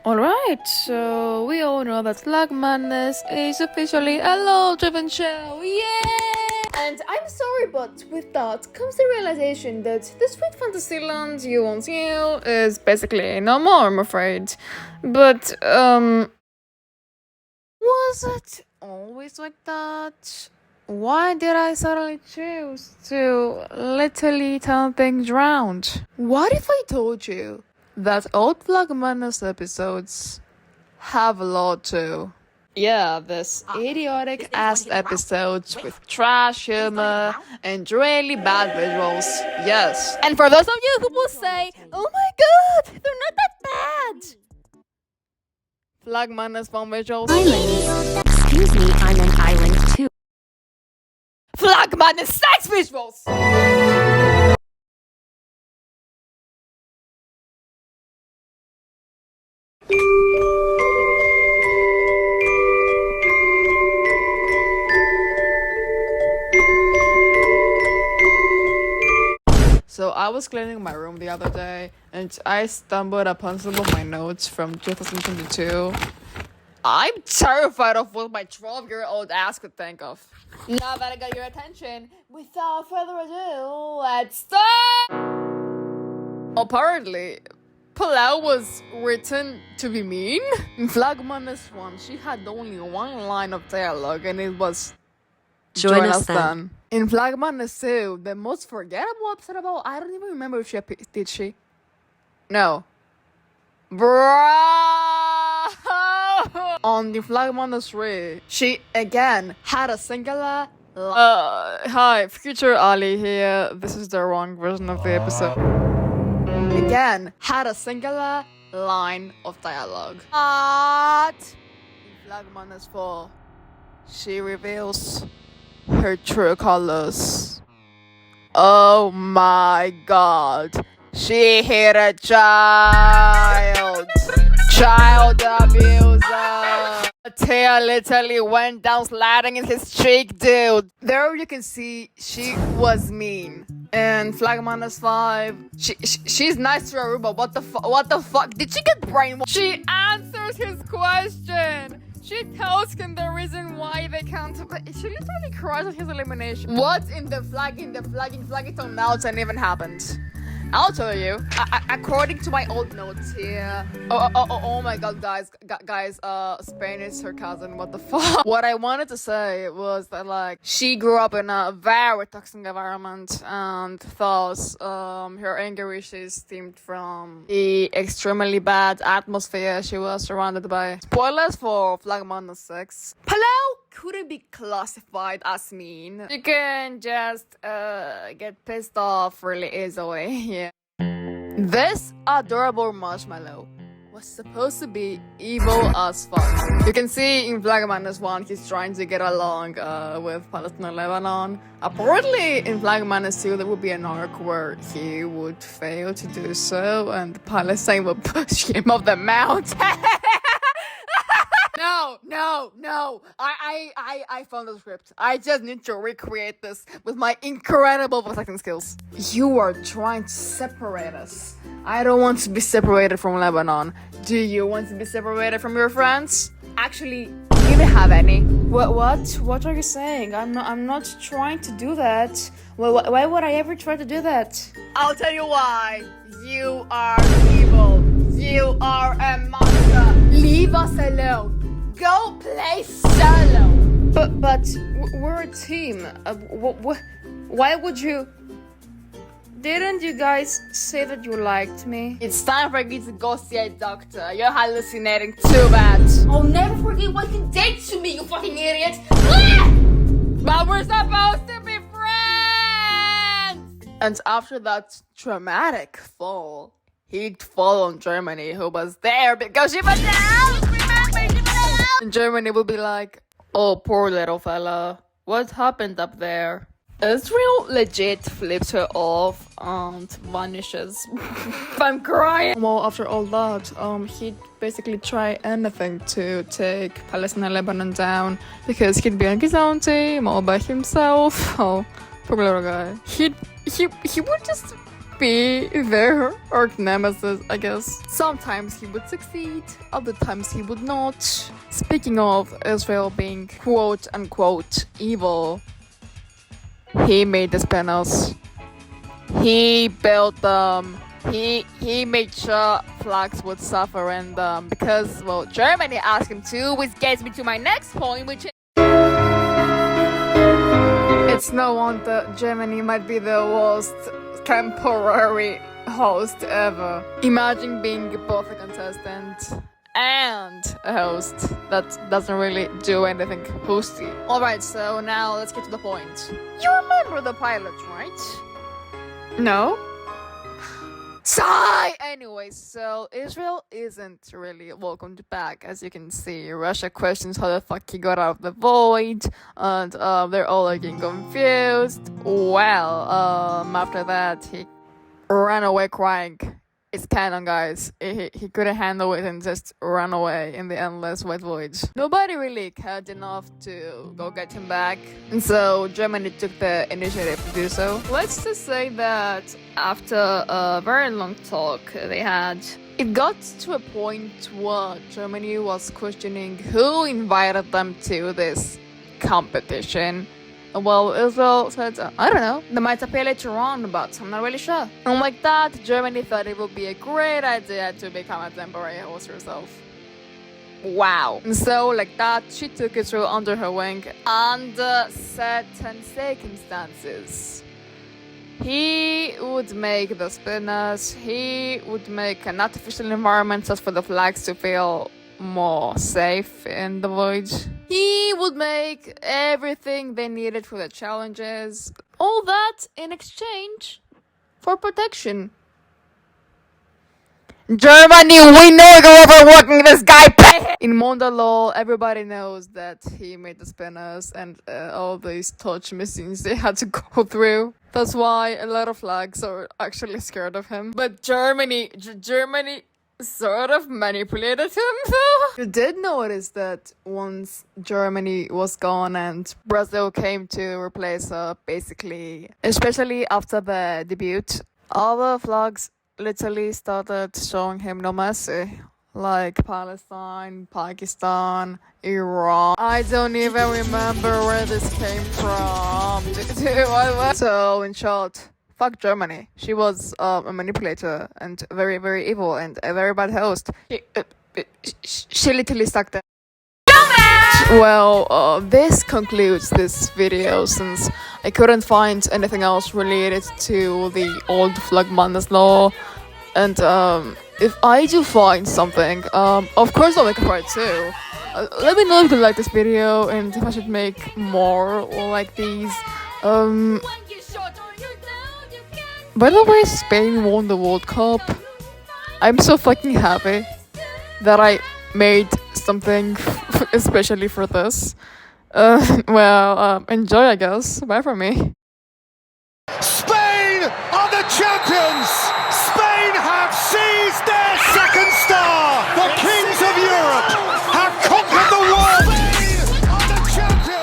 Alright, so we all know that Flag Madness is officially a law-driven show, yay! And I'm sorry, but with that comes the realization that the sweet fantasy land you once knew is basically no more, I'm afraid. But, was it always like that? Why did I suddenly choose to literally turn things round? What if I told you that old Flag Madness episodes have a lot too? Yeah, this idiotic ass episodes with trash humor and really bad visuals. Yes. And for those of you who will say, oh my god, they're not that bad. Flag Madness fun visuals. Hi, ladies. Excuse me, I'm an island too. Flag Madness sex visuals! So I was cleaning my room the other day and I stumbled upon some of my notes from 2022. I'm terrified of what my 12-year-old ass could think of. Now that I got your attention, without further ado, let's start! Apparently, Palao was written to be mean. In Flag Madness 1, she had only one line of dialogue and it was Join us then. In Flag Madness 2, the most forgettable episode of all, I don't even remember if did she? No. Bro! On the Flag Madness 3, she again had a singular hi, future Ali here. This is the wrong version of the episode. Again, had a singular line of dialogue. But in Flag Madness 4, she reveals her true colors. Oh my god. She hit a child abuser. A tail literally went down sliding in his cheek, dude. There you can see she was mean. And Flag Madness 5, she's nice to Aruba. What the fuck? Did she get brainwashed? She answers his question. She tells him the reason why they can't. She literally cries at his elimination. What in the flagging till now it even happened? I'll tell you. According to my old notes here. Oh my god, guys. Spain is her cousin. What the fuck? What I wanted to say was that like she grew up in a very toxic environment, and thus her anger issues stemmed from the extremely bad atmosphere she was surrounded by. Spoilers for Flag Madness 6. Palau couldn't be classified as mean. You can just get pissed off really easily. Yeah. This adorable marshmallow was supposed to be evil as fuck. You can see in Flag Madness 1 he's trying to get along with Palestine and Lebanon. Apparently in Flag Madness 2 there would be an arc where he would fail to do so and Palestine would push him off the mountain. No. I found the script. I just need to recreate this with my incredible voice acting skills. You are trying to separate us. I don't want to be separated from Lebanon. Do you want to be separated from your friends? Actually, do you even have any? What are you saying? I'm not trying to do that. Why would I ever try to do that? I'll tell you why. You are evil. You are a monster. Leave us alone. Go play solo. But we're a team. Why would you? Didn't you guys say that you liked me? It's time for you to go see a doctor. You're hallucinating too bad. I'll never forget what you did to me, you fucking idiot. But we're supposed to be friends. And after that traumatic fall, he'd fall on Germany, who was there because she was down. And Germany will be like, oh, poor little fella. What happened up there? Israel legit flips her off and vanishes. I'm crying. Well, after all that, he'd basically try anything to take Palestine and Lebanon down because he'd be on his own team all by himself. Oh, poor little guy. He would just be their arch nemesis, I guess. Sometimes he would succeed, other times he would not. Speaking of Israel being quote unquote evil, he made the spinners. He built them. He made sure flags would suffer in them because, well, Germany asked him to, which gets me to my next point, which is it's no wonder Germany might be the worst temporary host ever. Imagine being both a contestant and a host. That doesn't really do anything hosty. Alright, so now let's get to the point. You remember the pilot, right? No? Sigh! Anyway, so Israel isn't really welcomed back. As you can see, Russia questions how the fuck he got out of the void, and they're all looking confused. Well, after that, he ran away crying. It's canon, guys. He couldn't handle it and just ran away in the endless white void. Nobody really cared enough to go get him back, and so Germany took the initiative to do so. Let's just say that after a very long talk they had, it got to a point where Germany was questioning who invited them to this competition. Well, Israel said, I don't know, they might appeal later on, but I'm not really sure. And like that, Germany thought it would be a great idea to become a temporary host herself. Wow. And so, like that, she took Israel under her wing under certain circumstances. He would make the spinners, he would make an artificial environment just for the flags to feel more safe in the void. He would make everything they needed for the challenges. All that in exchange for protection. Germany, we know you're overworking this guy. In Monda law, everybody knows that he made the spinners and all these torch missions they had to go through. That's why a lot of flags are actually scared of him. But Germany sort of manipulated him though. You did notice that once Germany was gone and Brazil came to replace her, basically, especially after the debut, all the flags literally started showing him no mercy. Like Palestine, Pakistan, Iran. I don't even remember where this came from. So in short, fuck Germany. She was a manipulator and very, very evil and a very bad host. She literally sucked it. Well, this concludes this video since I couldn't find anything else related to the old flag madness law. And if I do find something, of course I'll make a part 2. Let me know if you like this video and if I should make more like these. By the way, Spain won the World Cup. I'm so fucking happy that I made something especially for this. Enjoy, I guess. Bye from me.